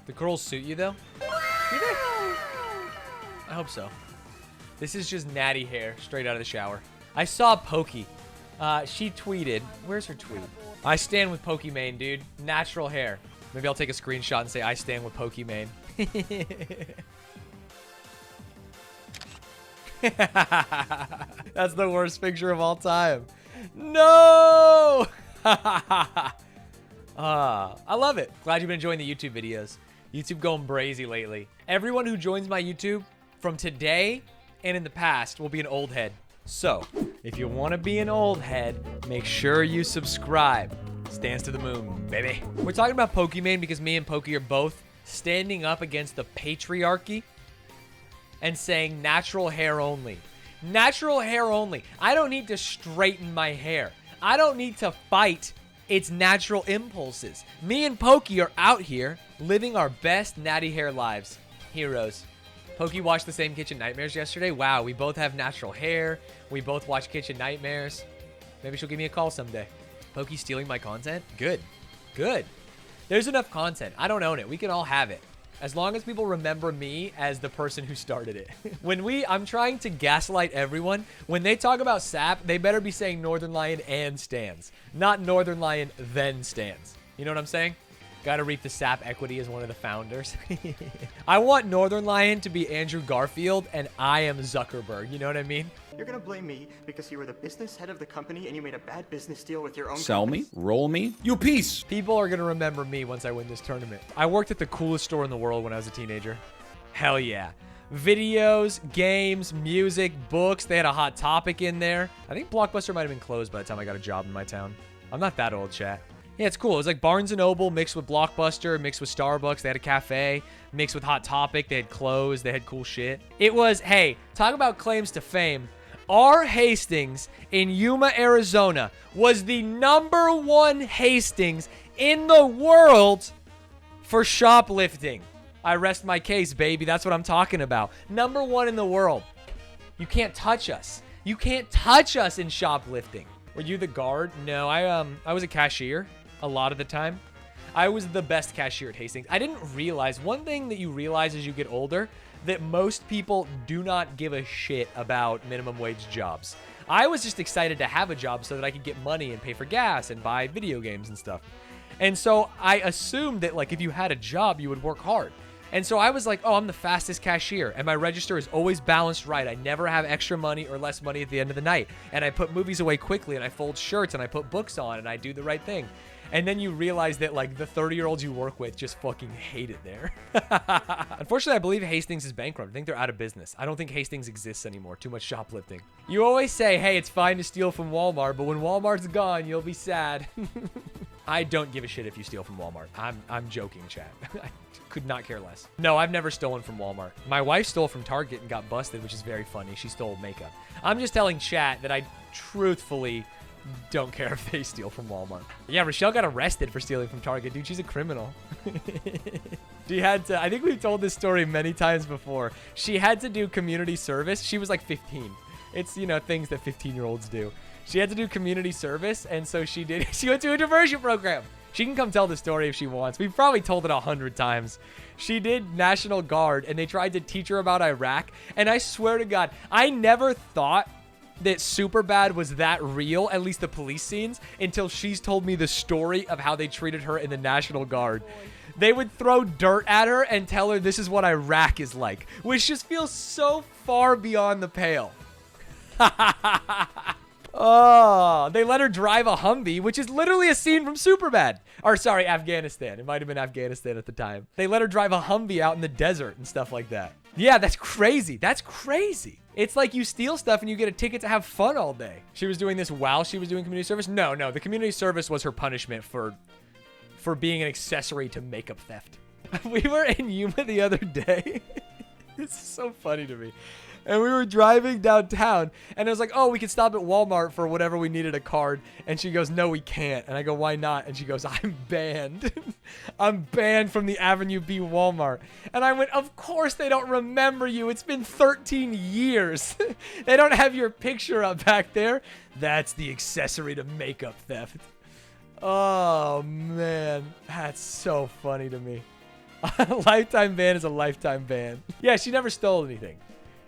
The curls suit you, though? Do they? I hope so. This is just natty hair straight out of the shower. I saw Pokey. She tweeted. Where's her tweet? I stand with Pokimane, dude. Natural hair. Maybe I'll take a screenshot and say I stand with Pokimane. That's the worst picture of all time. No! I love it. Glad you've been enjoying the YouTube videos. YouTube going brazy lately. Everyone who joins my YouTube from today and in the past will be an old head. So, if you want to be an old head, make sure you subscribe. Stanz to the moon, baby. We're talking about Pokimane because me and Pokey are both standing up against the patriarchy and saying natural hair only. Natural hair only. I don't need to straighten my hair. I don't need to fight its natural impulses. Me and Pokey are out here living our best natty hair lives. Heroes. Pokey watched the same Kitchen Nightmares yesterday. Wow, we both have natural hair. We both watch Kitchen Nightmares. Maybe she'll give me a call someday. Pokey stealing my content? Good. Good. There's enough content. I don't own it. We can all have it. As long as people remember me as the person who started it. I'm trying to gaslight everyone. When they talk about SAP, they better be saying Northern Lion and Stanz. Not Northern Lion, then Stanz. You know what I'm saying? Gotta reap the SAP equity as one of the founders. I want Northern Lion to be Andrew Garfield, and I am Zuckerberg. You know what I mean? You're gonna blame me because you were the business head of the company and you made a bad business deal with your own Sell companies? me, roll me, you piece. People are gonna remember me once I win this tournament. I worked at the coolest store in the world when I was a teenager. Hell yeah. Videos, games, music, books. They had a Hot Topic in there. I think Blockbuster might have been closed by the time I got a job in my town. I'm not that old, chat. Yeah, it's cool. It was like Barnes & Noble mixed with Blockbuster, mixed with Starbucks. They had a cafe mixed with Hot Topic. They had clothes. They had cool shit. It was, hey, talk about claims to fame. R. Hastings in Yuma, Arizona was the #1 Hastings in the world for shoplifting. I rest my case, baby. That's what I'm talking about. #1 in the world. You can't touch us. You can't touch us in shoplifting. Were you the guard? No, I was a cashier a lot of the time. I was the best cashier at Hastings. I didn't realize, one thing that you realize as you get older, that most people do not give a shit about minimum wage jobs. I was just excited to have a job so that I could get money and pay for gas and buy video games and stuff. And so I assumed that like if you had a job, you would work hard. And so I was like, oh, I'm the fastest cashier. And my register is always balanced right. I never have extra money or less money at the end of the night. And I put movies away quickly and I fold shirts and I put books on and I do the right thing. And then you realize that like the 30-year-olds you work with just fucking hate it there. Unfortunately, I believe Hastings is bankrupt. I think they're out of business. I don't think Hastings exists anymore. Too much shoplifting. You always say, hey, it's fine to steal from Walmart, but when Walmart's gone, you'll be sad. I don't give a shit if you steal from Walmart. I'm joking, chat. I could not care less. No, I've never stolen from Walmart. My wife stole from Target and got busted, which is very funny. She stole makeup. I'm just telling chat that I truthfully don't care if they steal from Walmart. Yeah, Rochelle got arrested for stealing from Target. Dude, she's a criminal. She had to, I think we've told this story many times before. She had to do community service. She was like 15. It's, you know, things that 15-year-olds do. She had to do community service, and so she did. She went to a diversion program. She can come tell the story if she wants. We've probably told it 100 times. She did National Guard, and they tried to teach her about Iraq. And I swear to God, I never thought that Superbad was that real, at least the police scenes, until she's told me the story of how they treated her in the National Guard. They would throw dirt at her and tell her this is what Iraq is like, which just feels so far beyond the pale. Oh, they let her drive a Humvee, which is literally a scene from Superbad. Or sorry, Afghanistan. It might have been Afghanistan at the time. They let her drive a Humvee out in the desert and stuff like that. Yeah, that's crazy. That's crazy. It's like you steal stuff and you get a ticket to have fun all day. She was doing this while she was doing community service? No. The community service was her punishment for being an accessory to makeup theft. We were in Yuma the other day. It's so funny to me. And we were driving downtown, and I was like, oh, we could stop at Walmart for whatever we needed a card. And she goes, no, we can't. And I go, why not? And she goes, I'm banned. I'm banned from the Avenue B Walmart. And I went, of course they don't remember you. It's been 13 years. They don't have your picture up back there. That's the accessory to makeup theft. Oh, man. That's so funny to me. A lifetime ban is a lifetime ban. Yeah, she never stole anything.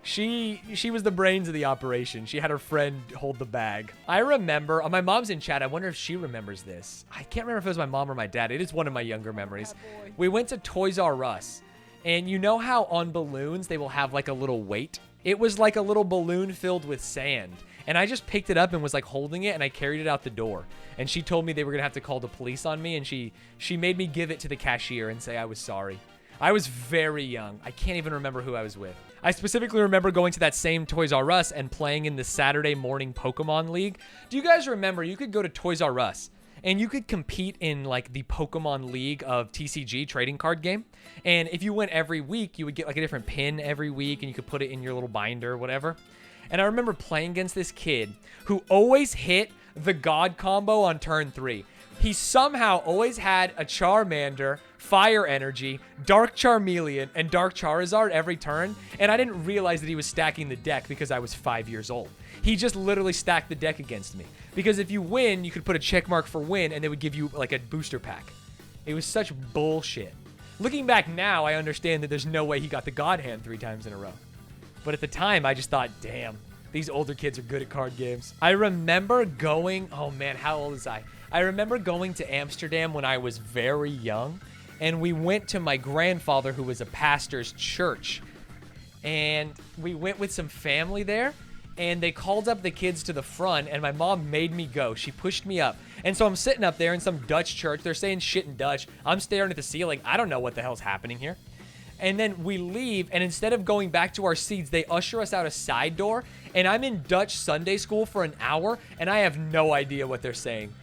She was the brains of the operation. She had her friend hold the bag. I remember, my mom's in chat. I wonder if she remembers this. I can't remember if it was my mom or my dad. It is one of my younger memories. We went to Toys R Us. And you know how on balloons, they will have like a little weight? It was like a little balloon filled with sand. And I just picked it up and was like holding it and I carried it out the door. And she told me they were gonna have to call the police on me and she made me give it to the cashier and say I was sorry. I was very young. I can't even remember who I was with. I specifically remember going to that same Toys R Us and playing in the Saturday morning Pokemon League. Do you guys remember you could go to Toys R Us and you could compete in like the Pokemon League of TCG trading card game? And if you went every week, you would get like a different pin every week and you could put it in your little binder or whatever. And I remember playing against this kid who always hit the God combo on turn 3. He somehow always had a Charmander, Fire Energy, Dark Charmeleon, and Dark Charizard every turn, and I didn't realize that he was stacking the deck because I was 5 years old. He just literally stacked the deck against me. Because if you win, you could put a check mark for win, and they would give you like a booster pack. It was such bullshit. Looking back now, I understand that there's no way he got the God Hand 3 times in a row. But at the time, I just thought, damn, these older kids are good at card games. I remember going, oh man, how old was I? I remember going to Amsterdam when I was very young, and we went to my grandfather who was a pastor's church. And we went with some family there, and they called up the kids to the front, and my mom made me go. She pushed me up. And so I'm sitting up there in some Dutch church. They're saying shit in Dutch. I'm staring at the ceiling. I don't know what the hell's happening here. And then we leave, and instead of going back to our seats, they usher us out a side door, and I'm in Dutch Sunday school for an hour, and I have no idea what they're saying.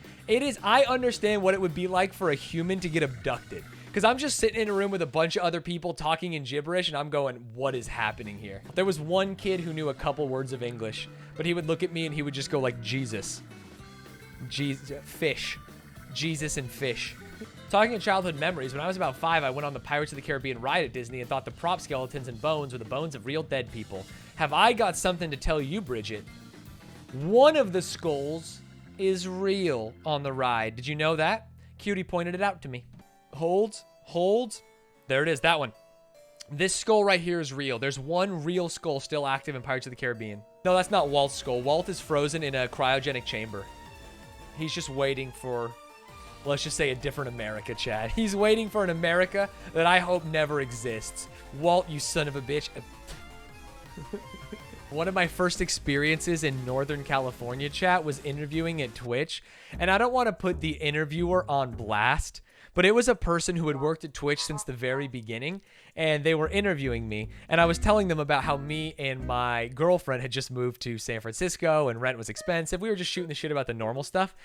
I understand what it would be like for a human to get abducted. Because I'm just sitting in a room with a bunch of other people talking in gibberish, and I'm going, what is happening here? There was one kid who knew a couple words of English, but he would look at me and he would just go like, Jesus. Fish. Jesus and fish. Talking of childhood memories, when I was about 5, I went on the Pirates of the Caribbean ride at Disney and thought the prop skeletons and bones were the bones of real dead people. Have I got something to tell you, Bridget? One of the skulls is real on the ride. Did you know that? Cutie pointed it out to me. Holds. There it is, that one. This skull right here is real. There's one real skull still active in Pirates of the Caribbean. No, that's not Walt's skull. Walt is frozen in a cryogenic chamber. He's just waiting for, let's just say, a different America, Chad. He's waiting for an America that I hope never exists. Walt, you son of a bitch. One of my first experiences in Northern California, chat, was interviewing at Twitch. And I don't want to put the interviewer on blast, but it was a person who had worked at Twitch since the very beginning. And they were interviewing me. And I was telling them about how me and my girlfriend had just moved to San Francisco and rent was expensive. We were just shooting the shit about the normal stuff.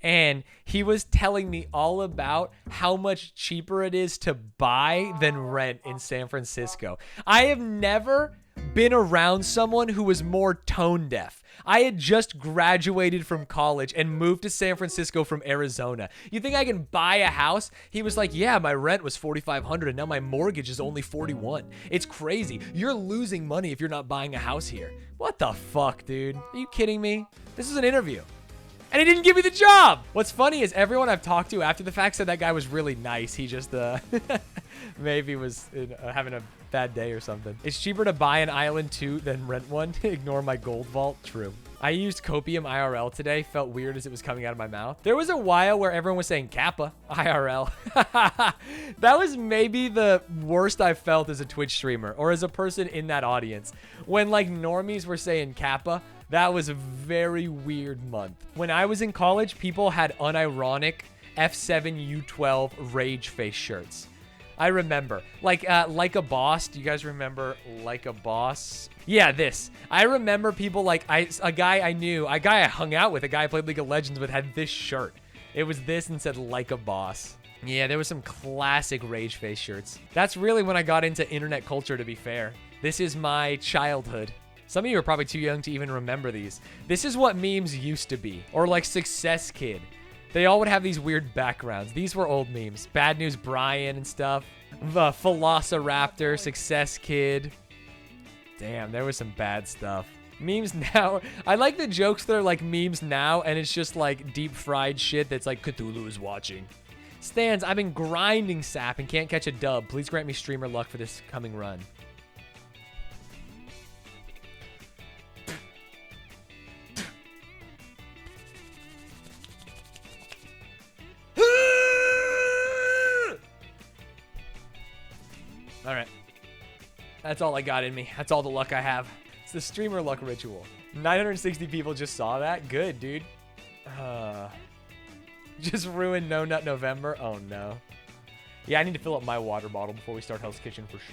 And he was telling me all about how much cheaper it is to buy than rent in San Francisco. I have never been around someone who was more tone deaf. I had just graduated from college and moved to San Francisco from Arizona. You think I can buy a house? He was like, yeah, my rent was $4,500 and now my mortgage is only $41,000. It's crazy. You're losing money if you're not buying a house here. What the fuck, dude? Are you kidding me? This is an interview. And he didn't give me the job. What's funny is everyone I've talked to after the fact said that guy was really nice. He just maybe was having a bad day or something. It's cheaper to buy an island too than rent one. Ignore my gold vault. True. I used copium IRL today. Felt weird as it was coming out of my mouth. There was a while where everyone was saying Kappa IRL. That was maybe the worst I felt as a Twitch streamer or as a person in that audience. When like normies were saying Kappa, that was a very weird month. When I was in college, people had unironic F7U12 rage face shirts. I remember. Like a Boss. Do you guys remember Like a Boss? Yeah, this. I remember people like, a guy I hung out with, a guy I played League of Legends with, had this shirt. It was this and said Like a Boss. Yeah, there was some classic rage face shirts. That's really when I got into internet culture, to be fair. This is my childhood. Some of you are probably too young to even remember these. This is what memes used to be. Or like Success Kid. They all would have these weird backgrounds. These were old memes. Bad News Brian and stuff. The Velociraptor, Success Kid. Damn, there was some bad stuff. Memes now. I like the jokes that are like memes now, and it's just like deep fried shit that's like Cthulhu is watching. Stanz, I've been grinding sap and can't catch a dub. Please grant me streamer luck for this coming run. All right. That's all I got in me. That's all the luck I have. It's the streamer luck ritual. 960 people just saw that. Good, dude. Just ruined No Nut November. Oh, no. Yeah, I need to fill up my water bottle before we start Hell's Kitchen for sure.